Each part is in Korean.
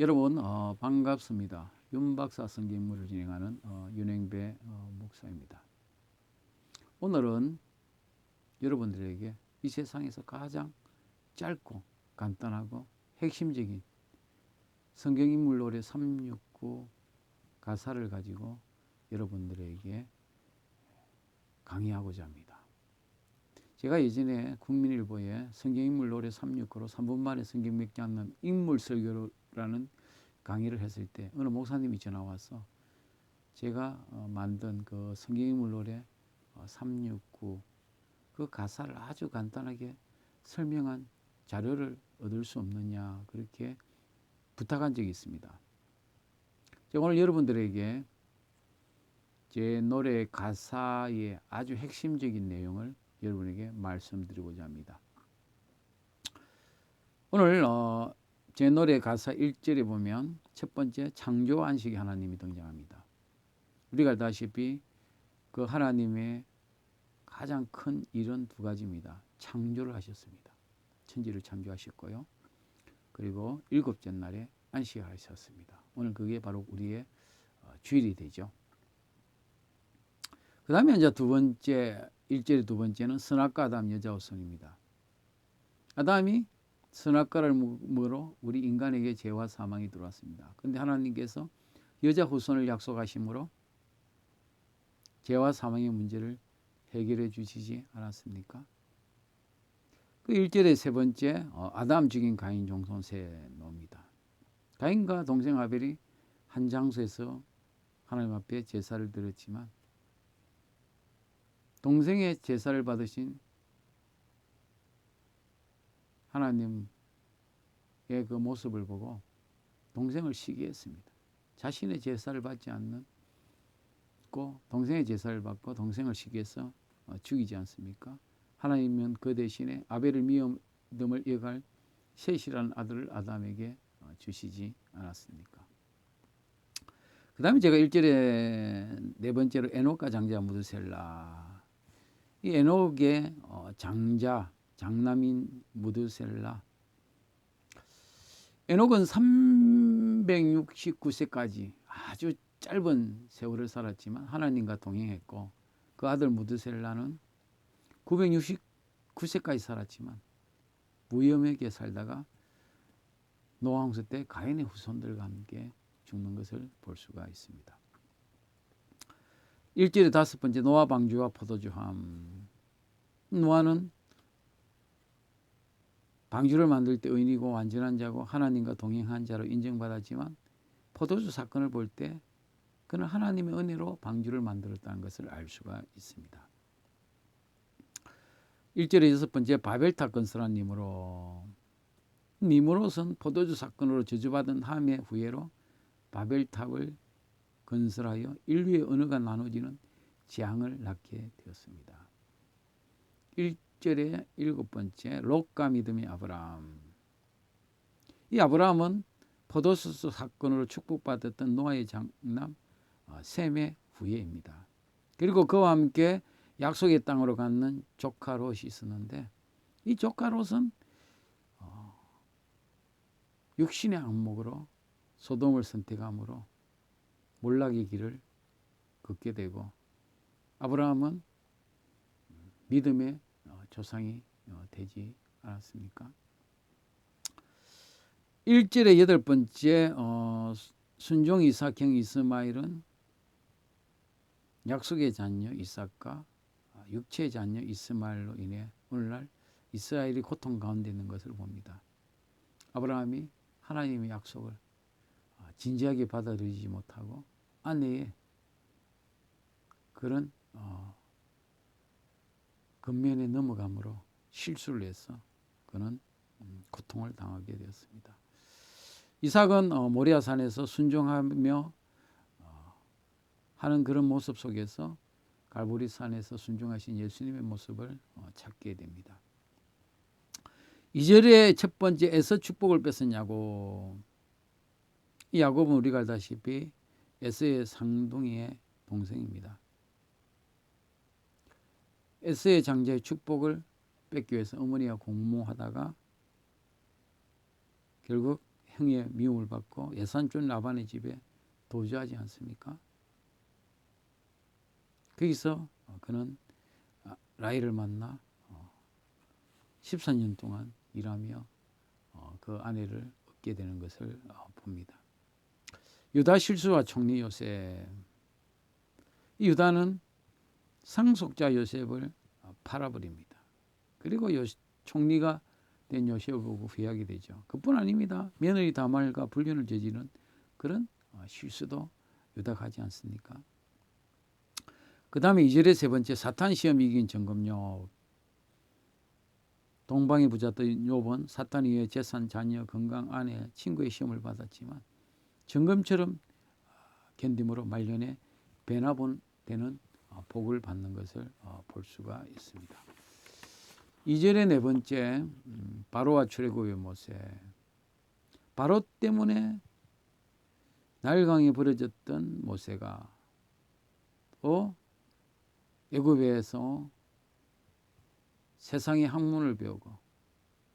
여러분 반갑습니다. 윤박사 성경인물을 진행하는 윤행배 목사입니다. 오늘은 여러분들에게 이 세상에서 가장 짧고 간단하고 핵심적인 성경인물 노래 369 가사를 가지고 여러분들에게 강의하고자 합니다. 제가 예전에 국민일보에 성경인물 노래 369로 3분 만에 성경 맺지 않는 인물설교라는 강의를 했을 때 어느 목사님이 전화 와서 제가 만든 그 성경인물 노래 369 그 가사를 아주 간단하게 설명한 자료를 얻을 수 없느냐 그렇게 부탁한 적이 있습니다. 제가 오늘 여러분들에게 제 노래 가사의 아주 핵심적인 내용을 여러분에게 말씀드리고자 합니다. 오늘 제 노래 가사 1절에 보면 첫 번째 창조 안식의 하나님이 등장합니다. 우리가 알다시피 그 하나님의 가장 큰 일은 두 가지입니다. 창조를 하셨습니다. 천지를 창조하셨고요. 그리고 일곱째 날에 안식하셨습니다. 오늘 그게 바로 우리의 주일이 되죠. 그 다음에 이제 두 번째, 1절의 두 번째는 선악과 아담 여자 후손입니다. 아담이 선악과를 먹으로 우리 인간에게 죄와 사망이 들어왔습니다. 그런데 하나님께서 여자 후손을 약속하심으로 죄와 사망의 문제를 해결해 주시지 않았습니까? 그 1절의 세 번째 아담 죽인 가인 종손 세노입니다. 가인과 동생 아벨이 한 장소에서 하나님 앞에 제사를 드렸지만 동생의 제사를 받으신 하나님의 그 모습을 보고 동생을 시기했습니다. 자신의 제사를 받지 않는 동생의 제사를 받고 동생을 시기해서 죽이지 않습니까? 하나님은 그 대신에 아벨을 미움을 이어갈 셋이라는 아들을 아담에게 주시지 않았습니까? 그 다음에 제가 1절에 네 번째로 에녹과 장자 무드셀라. 이 에녹의 장남인 무드셀라. 에녹은 369세까지 아주 짧은 세월을 살았지만 하나님과 동행했고 그 아들 무드셀라는 969세까지 살았지만 무염하게 살다가 노아 홍수 때 가인의 후손들과 함께 죽는 것을 볼 수가 있습니다. 1절의 다섯 번째 노아 방주와 포도주함. 노아는 방주를 만들 때 의인이고 완전한 자고 하나님과 동행한 자로 인정받았지만 포도주 사건을 볼 때 그는 하나님의 은혜로 방주를 만들었다는 것을 알 수가 있습니다. 1절의 여섯 번째 바벨탑 건설한 니므롯은 포도주 사건으로 저주받은 함의 후예로 바벨탑을 건설하여 인류의 언어가 나눠지는 재앙을 낳게 되었습니다. 1절의 일곱 번째 롯과 믿음의 아브라함. 이 아브라함은 포도수 사건으로 축복받았던 노아의 장남 셈의 후예입니다. 그리고 그와 함께 약속의 땅으로 가는 조카 롯이 있었는데 이 조카 롯은 육신의 안목으로 소돔을 선택함으로 몰락의 길을 걷게 되고 아브라함은 믿음의 조상이 되지 않았습니까? 1절의 여덟 번째 순종 이삭형 이스마엘은 약속의 자녀 이삭과 육체의 자녀 이스마엘로 인해 오늘날 이스라엘이 고통 가운데 있는 것을 봅니다. 아브라함이 하나님의 약속을 진지하게 받아들이지 못하고 아내의 그런 근면에 넘어감으로 실수를 해서 그는 고통을 당하게 되었습니다. 이삭은 모리아산에서 순종하며 하는 그런 모습 속에서 갈보리산에서 순종하신 예수님의 모습을 찾게 됩니다. 2절의 첫 번째 에서 축복을 뺏은 야곱. 이 야곱은 우리가 알다시피 에서의 상둥이의 동생입니다. 에서의 장자의 축복을 뺏기 위해서 어머니와 공모하다가 결국 형의 미움을 받고 예산촌 라반의 집에 도주하지 않습니까? 거기서 그는 라헬을 만나 14년 동안 일하며 그 아내를 얻게 되는 것을 봅니다. 유다 실수와 총리 요셉. 이 유다는 상속자 요셉을 팔아버립니다. 그리고 총리가 된 요셉을 보고 회하게 되죠. 그뿐 아닙니다. 며느리 다말과 불륜을 저지른 그런 실수도 유다가 하지 않습니까? 그 다음에 2절의 세 번째, 사탄 시험 이긴 점검력. 동방의 부자였던 욥은 사탄에 의해 재산, 자녀, 건강, 아내, 친구의 시험을 받았지만 점검처럼 견딤으로 말년에 배나되는 복을 받는 것을 볼 수가 있습니다. 2절의 네 번째, 바로와 출애굽의 모세. 바로 때문에 나일강에 버려졌던 모세가 또 애굽에서 세상의 학문을 배우고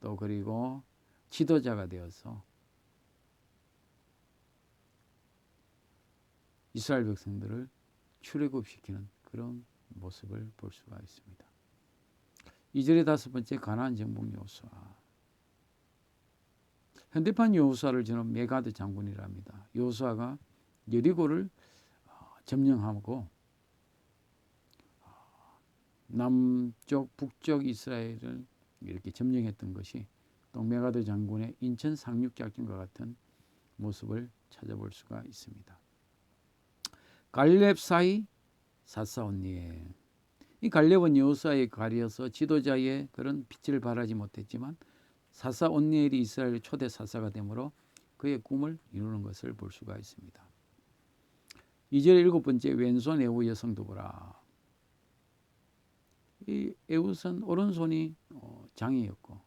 또 그리고 지도자가 되어서 이스라엘 백성들을 출애굽시키는 그런 모습을 볼 수가 있습니다. 2절의 다섯 번째, 가나안 정복 여호수아. 현대판 여호수아를 저는 메가드 장군이라 합니다. 여호수아가 여리고를 점령하고 남쪽 북쪽 이스라엘을 이렇게 점령했던 것이 또 메가드 장군의 인천 상륙작전과 같은 모습을 찾아볼 수가 있습니다. 갈렙 사이 사사온니에. 이 갈렙은 여호수아에 가려서 지도자의 그런 빛을 발하지 못했지만 사사온니엘이 이스라엘의 초대 사사가 되므로 그의 꿈을 이루는 것을 볼 수가 있습니다. 2절 일곱 번째, 왼손 에우 여성도 보라. 이 에웃은 오른손이 장이었고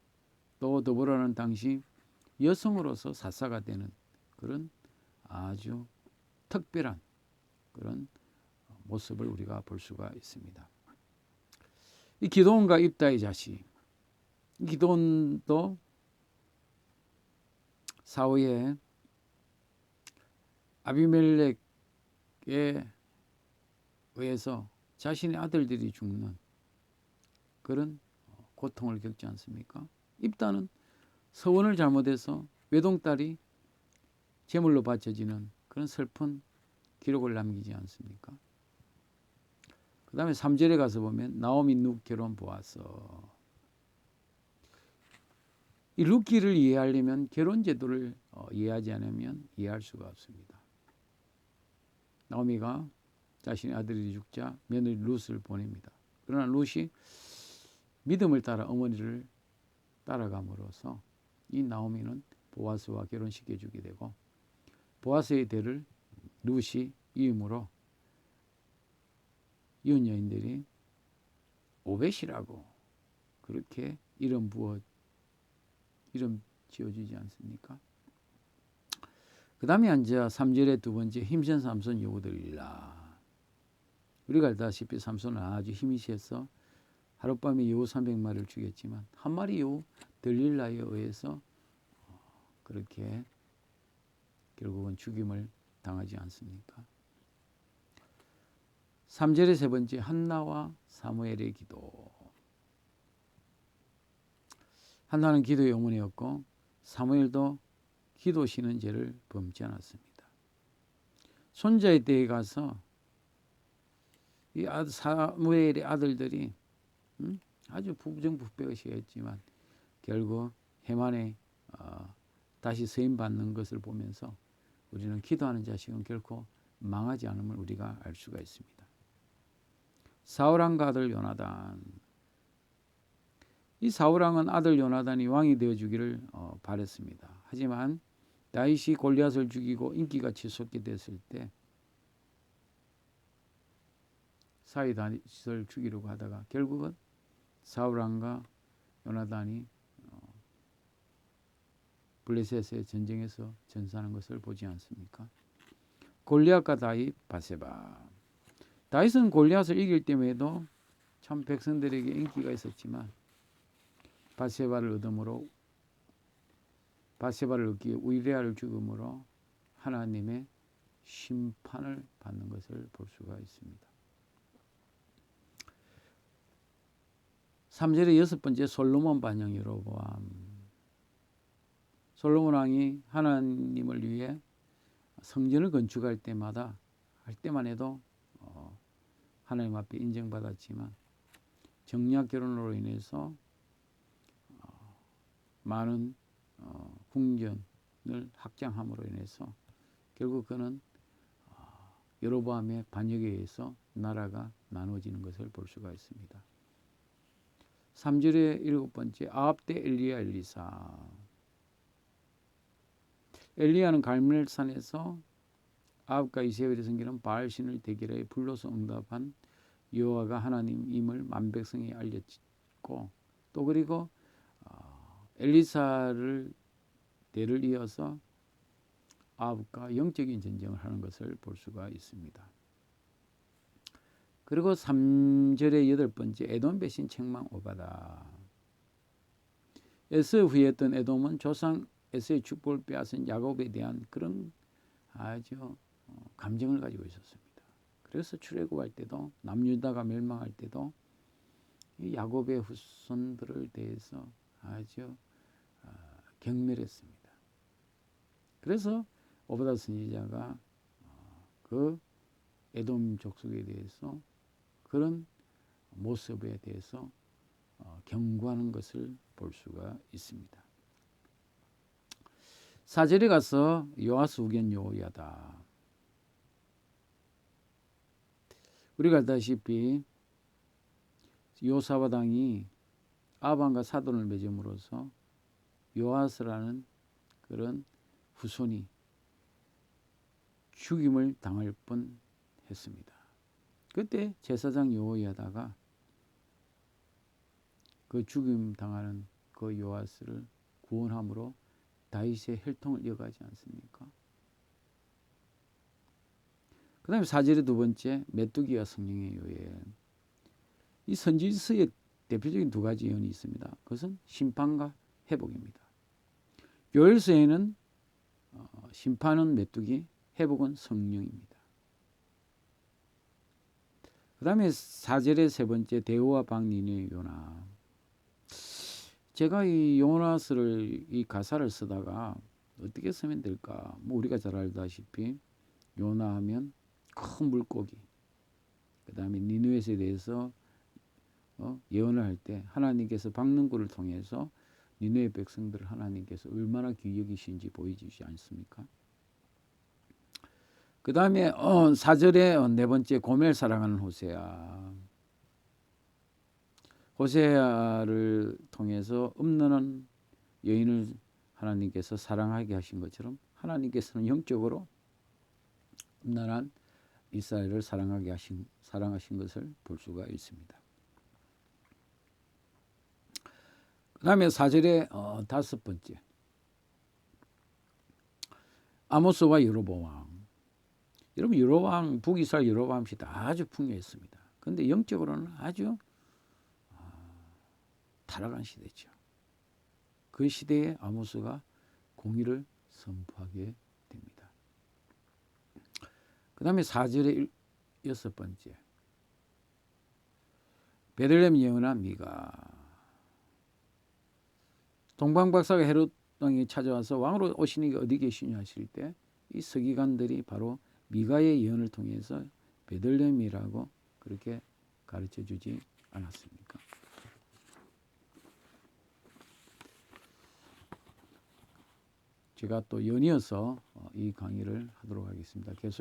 또 더불어는 당시 여성으로서 사사가 되는 그런 아주 특별한 그런 모습을 우리가 볼 수가 있습니다. 이 기드온과 입다의 자식. 기드온도 사후에 아비멜렉에 의해서 자신의 아들들이 죽는 그런 고통을 겪지 않습니까? 입다는 서원을 잘못해서 외동딸이 제물로 바쳐지는 그런 슬픈 기록을 남기지 않습니까? 그 다음에 3절에 가서 보면 나오미 룻 결혼 보아서. 이 룻기를 이해하려면 결혼 제도를 이해하지 않으면 이해할 수가 없습니다. 나오미가 자신의 아들이 죽자 며느리 룻을 보냅니다. 그러나 룻이 믿음을 따라 어머니를 따라감으로써 이 나오미는 보아스와 결혼시켜주게 되고 보아스의 대를 룻이 이음으로 이웃 여인들이 오벳이라고 그렇게 이름 지어주지 않습니까? 그 다음에 앉아 3절의 두 번째, 힘센 삼손 여우 들릴라. 우리가 알다시피 삼손은 아주 힘이 세서 하룻밤에 여우 300마리를 죽였지만 한 마리 여우 들릴라에 의해서 그렇게 결국은 죽임을 당하지 않습니까? 3절의 세 번째, 한나와 사무엘의 기도. 한나는 기도의 어머니였고 사무엘도 기도 쉬는 죄를 범치 않았습니다. 손자의 때에 가서 이 사무엘의 아들들이 아주 부정부패했지만 결국 해만에 다시 세임 받는 것을 보면서 우리는 기도하는 자식은 결코 망하지 않음을 우리가 알 수가 있습니다. 사울왕과 아들 요나단. 이 사울왕은 아들 요나단이 왕이 되어주기를 바랬습니다. 하지만 다윗이 골리앗을 죽이고 인기가 치솟게 됐을 때 사위 다윗을 죽이려고 하다가 결국은 사울왕과 요나단이 블레셋의 전쟁에서 전사하는 것을 보지 않습니까? 골리앗과 다윗, 바세바. 다윗은 골리앗을 이길 때에도 참 백성들에게 인기가 있었지만 바세바를 얻음으로 바세바를 얻기에 우리아를 죽음으로 하나님의 심판을 받는 것을 볼 수가 있습니다. 3절의 여섯 번째 솔로몬 반영 여로보암. 솔로몬 왕이 하나님을 위해 성전을 건축할 때마다 할 때만 해도 하나님 앞에 인정받았지만 정략 결혼으로 인해서 많은 궁전을 확장함으로 인해서 결국 그는 여로보암의 반역에 의해서 나라가 나누어지는 것을 볼 수가 있습니다. 3절의 일곱 번째 아합 때 엘리야 엘리사. 엘리야는 갈멜산에서 아합과 이세벨이 섬기는 바알신을 대결해 불로서 응답한 여호와가 하나님임을 만백성에 알렸고 또 그리고 엘리사를 대를 이어서 아합과 영적인 전쟁을 하는 것을 볼 수가 있습니다. 그리고 3절의 여덟 번째 에돔 배신 책망 오바다. 에서 후회했던 에돔은 조상 에서의 축복을 빼앗은 야곱에 대한 그런 아주 감정을 가지고 있었습니다. 그래서 출애굽할 때도 남유다가 멸망할 때도 이 야곱의 후손들을 대해서 아주 경멸했습니다. 그래서 오바다 선지자가 그 에돔 족속에 대해서 그런 모습에 대해서 경고하는 것을 볼 수가 있습니다. 4절에 가서 요아스 후견 여호야다. 우리가 알다시피 요사밧 왕이 아합과 사돈을 맺음으로써 요아스라는 그런 후손이 죽임을 당할 뻔했습니다. 그때 제사장 여호야다가 그 죽임 당하는 그 요아스를 구원함으로 다윗의 혈통을 이어가지 않습니까? 그 다음에 4절의 두 번째 메뚜기와 성령의 요엘. 이 선지서의 대표적인 두 가지 예언이 있습니다. 그것은 심판과 회복입니다. 요엘서에는 심판은 메뚜기, 회복은 성령입니다. 그 다음에 4절의 세 번째 대오와 박니니의 요나. 제가 이 요나스를 이 가사를 쓰다가 어떻게 쓰면 될까? 뭐 우리가 잘 알다시피 요나 하면 큰 물고기. 그 다음에 니느웨에 대해서 예언을 할 때 하나님께서 박능구를 통해서 니느웨 백성들을 하나님께서 얼마나 귀히 여기신지 보여주시지 않습니까? 그 다음에 4절에 네 번째 고멜 사랑하는 호세아. 호세아를 통해서 음란한 여인을 하나님께서 사랑하게 하신 것처럼 하나님께서는 영적으로 음란한 이스라엘을 사랑하신 것을 볼 수가 있습니다. 그 다음에 4절의 다섯 번째 아모스와 여로보암. 여러분 여로보암 북이스라엘 여로보암 시대 아주 풍요했습니다. 그런데 영적으로는 아주 타락한 시대죠. 그 시대에 아모스가 공의를 선포하게 됩니다. 그 다음에 4절의 여섯 번째 베들레헴 예언한 미가. 동방박사가 헤롯 왕이 찾아와서 왕으로 오시는 게 어디 계시냐 하실 때 이 서기관들이 바로 미가의 예언을 통해서 베들레헴이라고 그렇게 가르쳐 주지 않았습니까? 제가 또 연이어서 이 강의를 하도록 하겠습니다. 계속